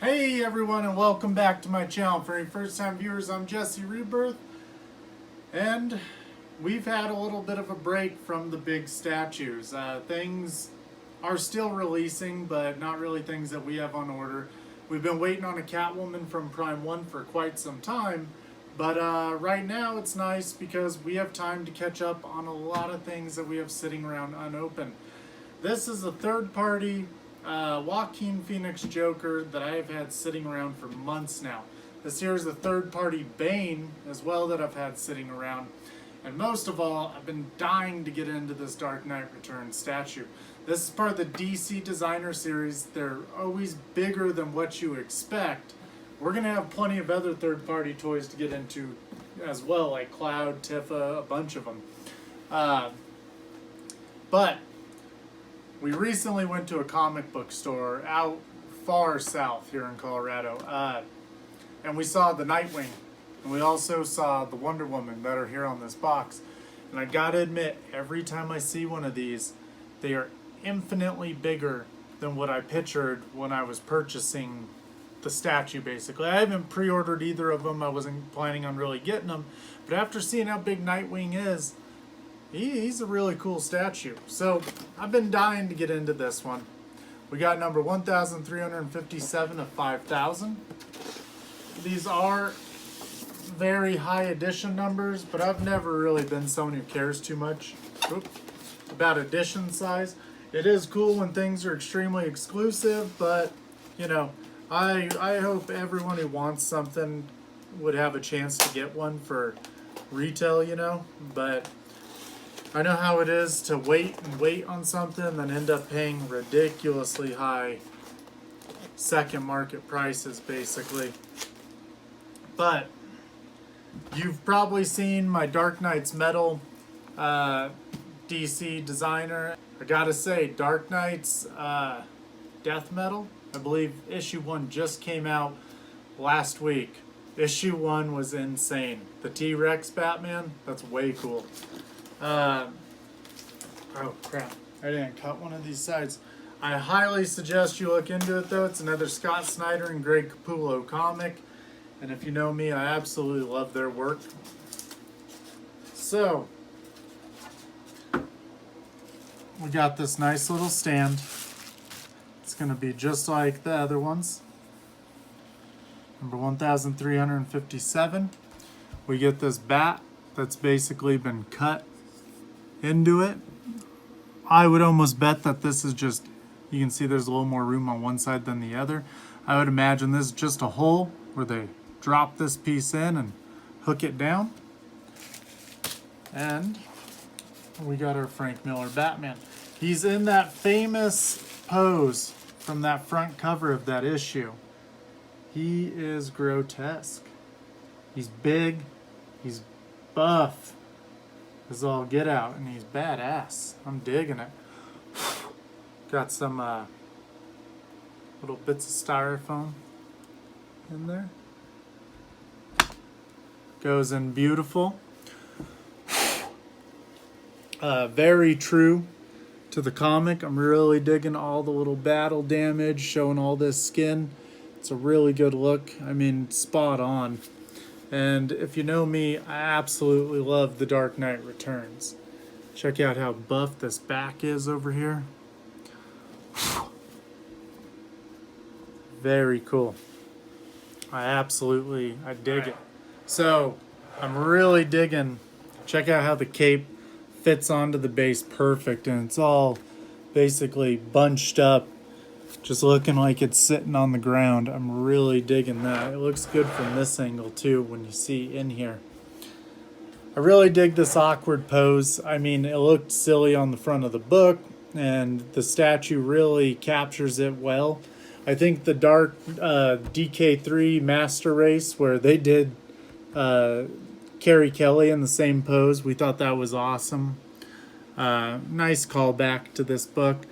Hey everyone, and welcome back to my channel. For any first time viewers, I'm Jesse Rebirth, and we've had a little bit of a break from the big statues. Things are still releasing, but not really things that we have on order. We've been waiting on a Catwoman from Prime 1 for quite some time, but right now it's nice because we have time to catch up on a lot of things that we have sitting around unopened. This is a third-party Joaquin Phoenix Joker that I have had sitting around for months now. This here is a third-party Bane as well that I've had sitting around. And most of all, I've been dying to get into this Dark Knight Returns statue. This is part of the DC Designer Series. They're always bigger than what you expect. We're going to have plenty of other third-party toys to get into as well, like Cloud, Tifa, a bunch of them. But we recently went to a comic book store out far south here in Colorado, and we saw the Nightwing, and we also saw the Wonder Woman that are here on this box. And I gotta admit, every time I see one of these, they are infinitely bigger than what I pictured when I was purchasing the statue, basically. I haven't pre-ordered either of them. I wasn't planning on really getting them, but after seeing how big Nightwing is, he's a really cool statue. So I've been dying to get into this one. We got number 1,357 of 5,000. These are very high edition numbers, but I've never really been someone who cares too much about edition size. It is cool when things are extremely exclusive, but you know, I hope everyone who wants something would have a chance to get one for retail, you know, but I know how it is to wait and wait on something and then end up paying ridiculously high second market prices, basically. But you've probably seen my Dark Knight's Metal DC Designer. I gotta say, Dark Knight's Death Metal, I believe issue 1 just came out last week. Issue 1 was insane. The T-Rex Batman, that's way cool. Oh crap, I didn't cut one of these sides. I highly suggest you look into it though. It's another Scott Snyder and Greg Capullo comic. And if you know me, I absolutely love their work. So, we got this nice little stand. It's going to be just like the other ones. Number 1,357. We get this bat that's basically been cut into it. I would almost bet that this is just, you can see there's a little more room on one side than the other. I would imagine this is just a hole where they drop this piece in and hook it down. And we got our Frank Miller Batman. He's in that famous pose from that front cover of that issue. He is grotesque. He's big, he's buff as all get out, and he's badass. I'm digging it. Got some little bits of styrofoam in there. Goes in beautiful. Very true to the comic. I'm really digging all the little battle damage, showing all this skin. It's a really good look. I mean, spot on. And if you know me, I absolutely love The Dark Knight Returns. Check out how buff this back is over here. Very cool. I dig it. So, I'm really digging. Check out how the cape fits onto the base perfect, and it's all basically bunched up, just looking like it's sitting on the ground. I'm really digging that. It looks good from this angle too when you see in here. I really dig this awkward pose. I mean, it looked silly on the front of the book, and the statue really captures it well. I think the Dark DK3 Master Race, where they did Carrie Kelly in the same pose, we thought that was awesome. Nice callback to this book.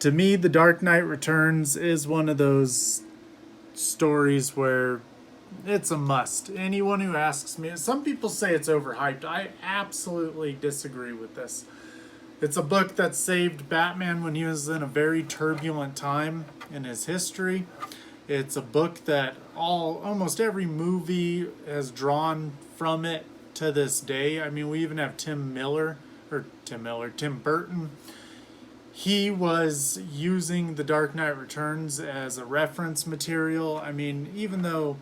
To me, The Dark Knight Returns is one of those stories where it's a must. Anyone who asks me, some people say it's overhyped. I absolutely disagree with this. It's a book that saved Batman when he was in a very turbulent time in his history. It's a book that almost every movie has drawn from it to this day. I mean, we even have Tim Burton. He was using The Dark Knight Returns as a reference material. I mean, even though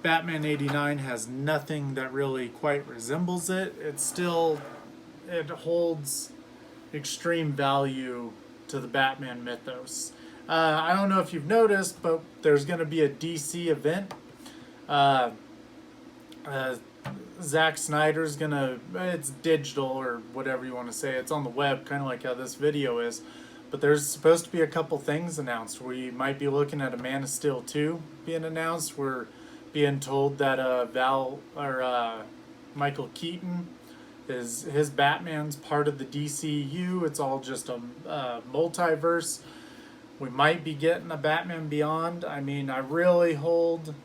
Batman 89 has nothing that really quite resembles it, it holds extreme value to the Batman mythos. I don't know if you've noticed, but there's going to be a DC event. Uh, Zack Snyder's it's digital or whatever you want to say. It's on the web, kind of like how this video is. But there's supposed to be a couple things announced. We might be looking at a Man of Steel 2 being announced. We're being told that Michael Keaton his Batman's part of the DCU. It's all just a multiverse. We might be getting a Batman Beyond. I mean, I really hold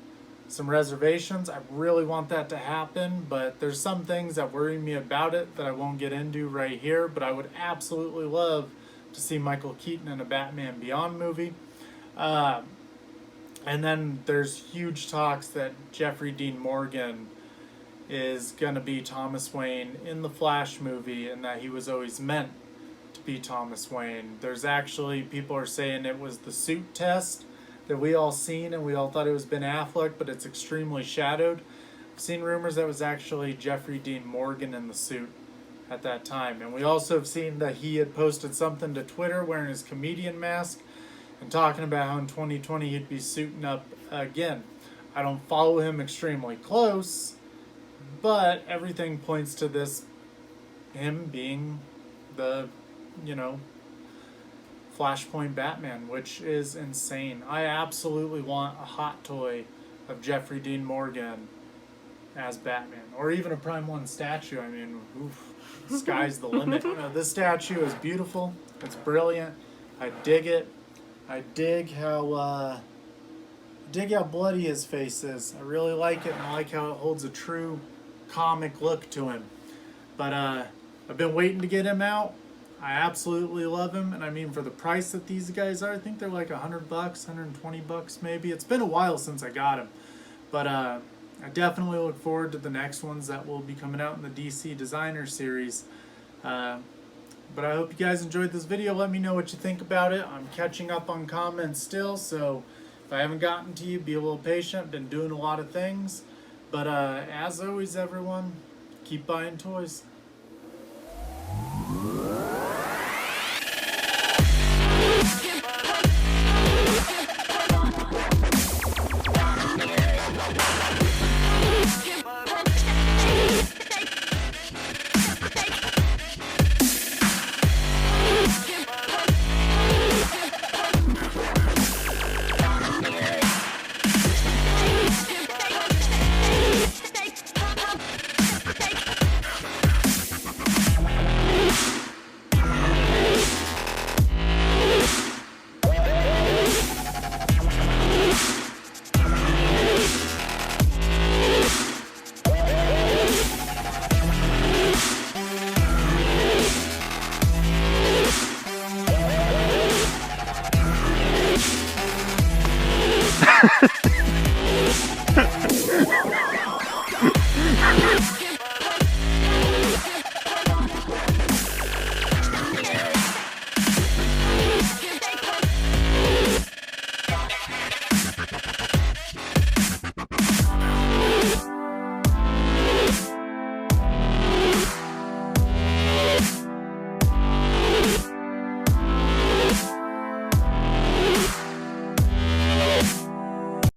some reservations. I really want that to happen, but there's some things that worry me about it that I won't get into right here, but I would absolutely love to see Michael Keaton in a Batman Beyond movie. And then there's huge talks that Jeffrey Dean Morgan is going to be Thomas Wayne in the Flash movie, and that he was always meant to be Thomas Wayne. There's actually, people are saying it was the suit test that we all seen and we all thought it was Ben Affleck, but it's extremely shadowed. I've seen rumors that it was actually Jeffrey Dean Morgan in the suit at that time. And we also have seen that he had posted something to Twitter wearing his comedian mask and talking about how in 2020 he'd be suiting up again. I don't follow him extremely close, but everything points to him being the, Flashpoint Batman, which is insane. I absolutely want a hot toy of Jeffrey Dean Morgan as Batman, or even a Prime 1 statue. I mean, sky's the limit. This statue is beautiful. It's brilliant. I dig it. I dig how bloody his face is. I really like it, and I like how it holds a true comic look to him. But I've been waiting to get him out. I absolutely love him, and I mean, for the price that these guys are, I think they're like $100, $120 maybe. It's been a while since I got him, but I definitely look forward to the next ones that will be coming out in the DC Designer series. But I hope you guys enjoyed this video. Let me know what you think about it. I'm catching up on comments still, so if I haven't gotten to you, be a little patient. Been doing a lot of things, but as always, everyone, keep buying toys.